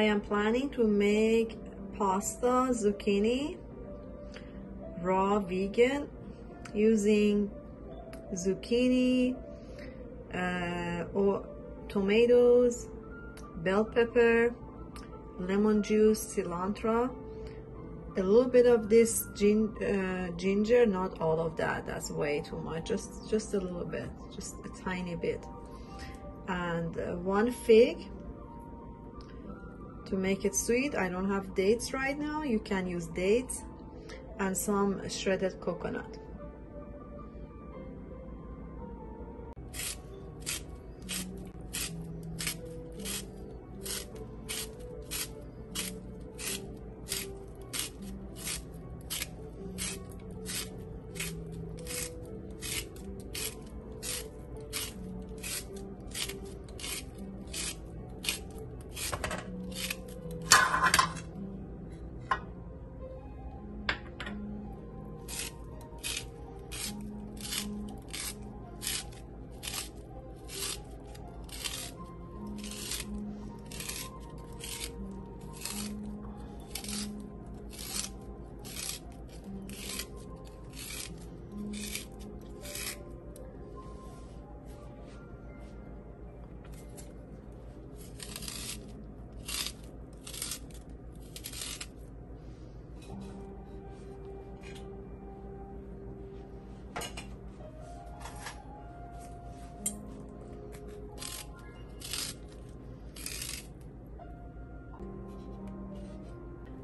I am planning to make pasta zucchini raw vegan using zucchini, or tomatoes, bell pepper, lemon juice, cilantro, a little bit of this ginger, not all of that, that's way too much, just a little bit, just a tiny bit, and 1 fig to make it sweet. I don't have dates right now, you can use dates, and some shredded coconut.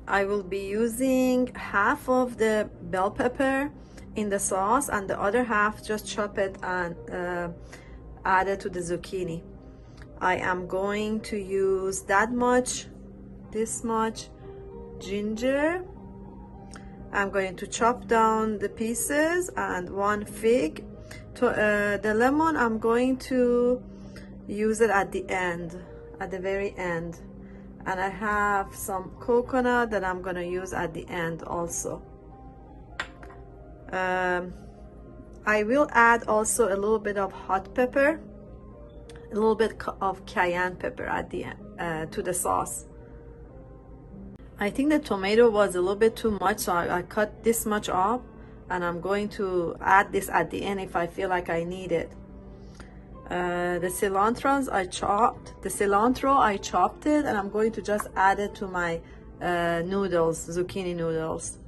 I will be using half of the bell pepper in the sauce and the other half just chop it and add it to the zucchini. I am going to use that much, this much ginger. I'm going to chop down the pieces and 1 fig. The lemon, I'm going to use it at the end, at the very end. And I have some coconut that I'm gonna use at the end also. I will add also a little bit of hot pepper, a little bit of cayenne pepper at the end, to the sauce. I think the tomato was a little bit too much, so I cut this much off, and I'm going to add this at the end if I feel like I need it. The cilantro I chopped it, and I'm going to just add it to my noodles, zucchini noodles.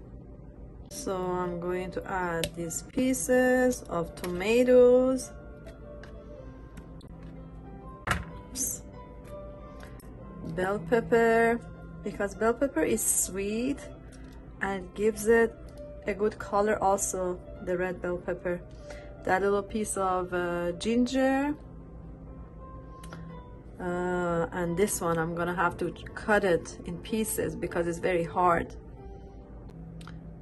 So I'm going to add these pieces of tomatoes. Oops. Bell pepper, because bell pepper is sweet and gives it a good color also, the red bell pepper. That little piece of ginger, and this one I'm gonna have to cut it in pieces because it's very hard.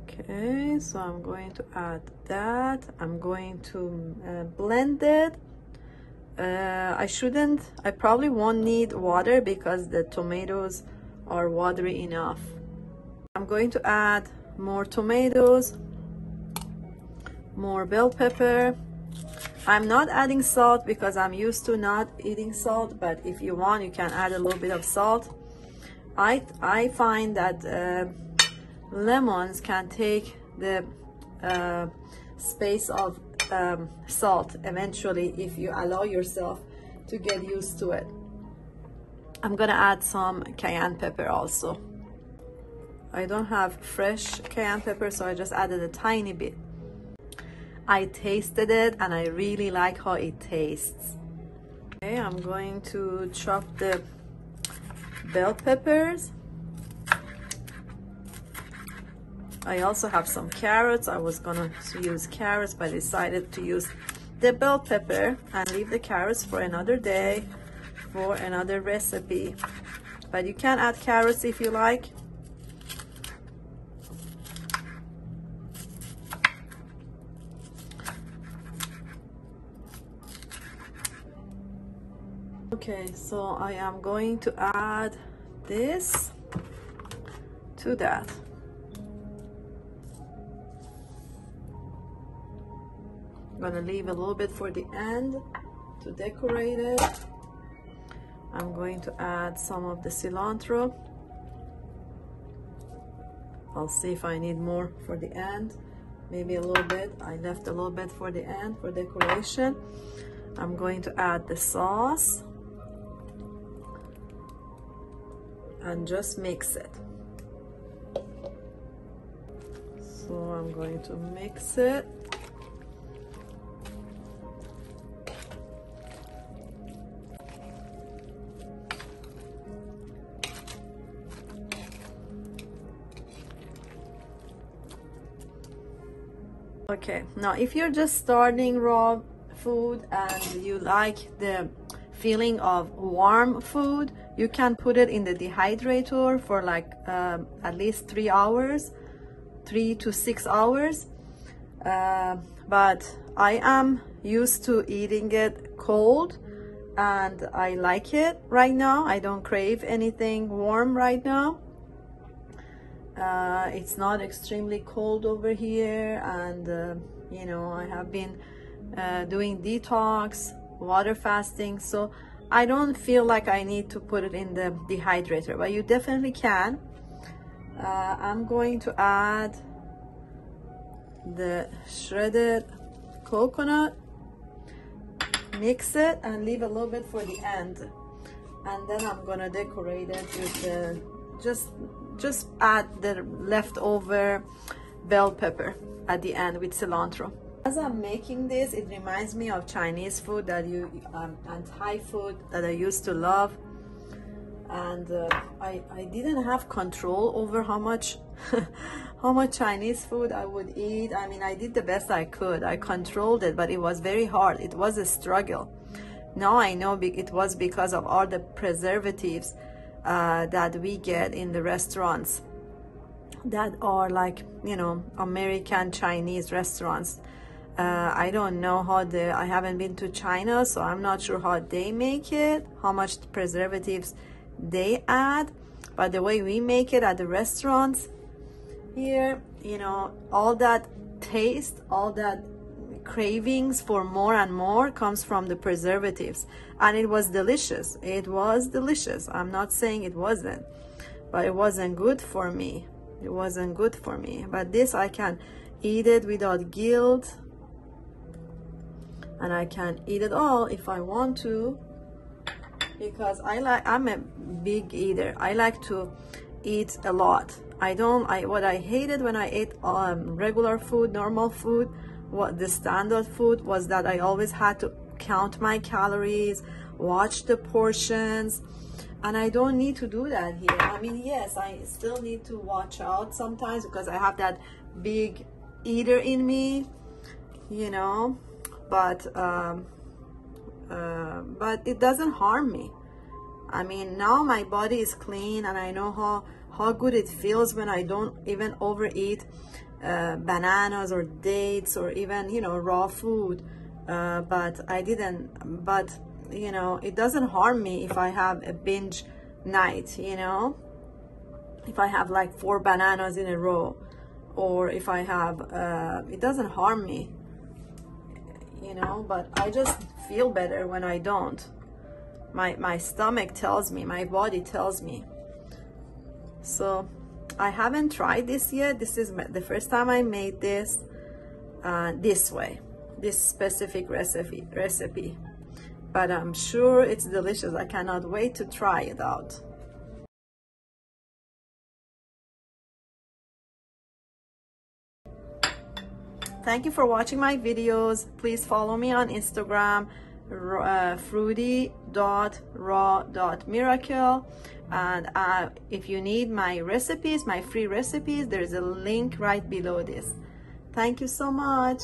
Okay, so I'm going to add that. I'm going to blend it. I probably won't need water because the tomatoes are watery enough. I'm going to add more tomatoes, more bell pepper. I'm not adding salt because I'm used to not eating salt, but if you want, you can add a little bit of salt. I find that lemons can take the space of salt eventually if you allow yourself to get used to it. I'm gonna add some cayenne pepper also. I don't have fresh cayenne pepper, so I just added a tiny bit. I tasted it and I really like how it tastes. Okay, I'm going to chop the bell peppers. I also have some carrots. I was gonna use carrots, but I decided to use the bell pepper and leave the carrots for another day, for another recipe. But you can add carrots if you like. Okay, so I am going to add this to that. I'm gonna leave a little bit for the end to decorate it. I'm going to add some of the cilantro. I'll see if I need more for the end. Maybe a little bit. I left a little bit for the end for decoration. I'm going to add the sauce and just mix it. So I'm going to mix it. Okay, now if you're just starting raw food and you like the feeling of warm food, you can put it in the dehydrator for like at least 3 hours, 3 to 6 hours. But I am used to eating it cold and I like it right now. I don't crave anything warm right now. It's not extremely cold over here, and you know, I have been doing detox, water fasting, so I don't feel like I need to put it in the dehydrator, but you definitely can. I'm going to add the shredded coconut, mix it and leave a little bit for the end, and then I'm gonna decorate it with the just add the leftover bell pepper at the end with cilantro. As I'm making this, it reminds me of Chinese food that and Thai food that I used to love, and I didn't have control over how much how much Chinese food I would eat. I mean, I did the best I could. I controlled it, but it was very hard. It was a struggle. Now I know it was because of all the preservatives that we get in the restaurants that are like, you know, American Chinese restaurants. I don't know how I haven't been to China, so I'm not sure how they make it, how much preservatives they add, but the way we make it at the restaurants here, you know, all that taste, all that cravings for more and more comes from the preservatives, and it was delicious. It was delicious. I'm not saying it wasn't, but it wasn't good for me. It wasn't good for me. But this, I can eat it without guilt, and I can eat it all if I want to, because I'm a big eater. I like to eat a lot. What I hated when I ate regular food, normal food, what the standard food was, that I always had to count my calories, watch the portions, and I don't need to do that here. I mean, yes, I still need to watch out sometimes because I have that big eater in me, you know, but it doesn't harm me. I mean, now my body is clean, and I know how good it feels when I don't even overeat bananas or dates or even, you know, raw food, but I didn't. But you know, it doesn't harm me if I have a binge night, you know, if I have like 4 bananas in a row, or if I have it doesn't harm me, you know, but I just feel better when I don't. My stomach tells me, my body tells me. So I haven't tried this yet. This is the first time I made this this way, this specific recipe, but I'm sure it's delicious. I cannot wait to try it out. Thank you for watching my videos. Please follow me on Instagram, fruity.raw.miracle, and if you need my recipes, my free recipes, there's a link right below this. Thank you so much.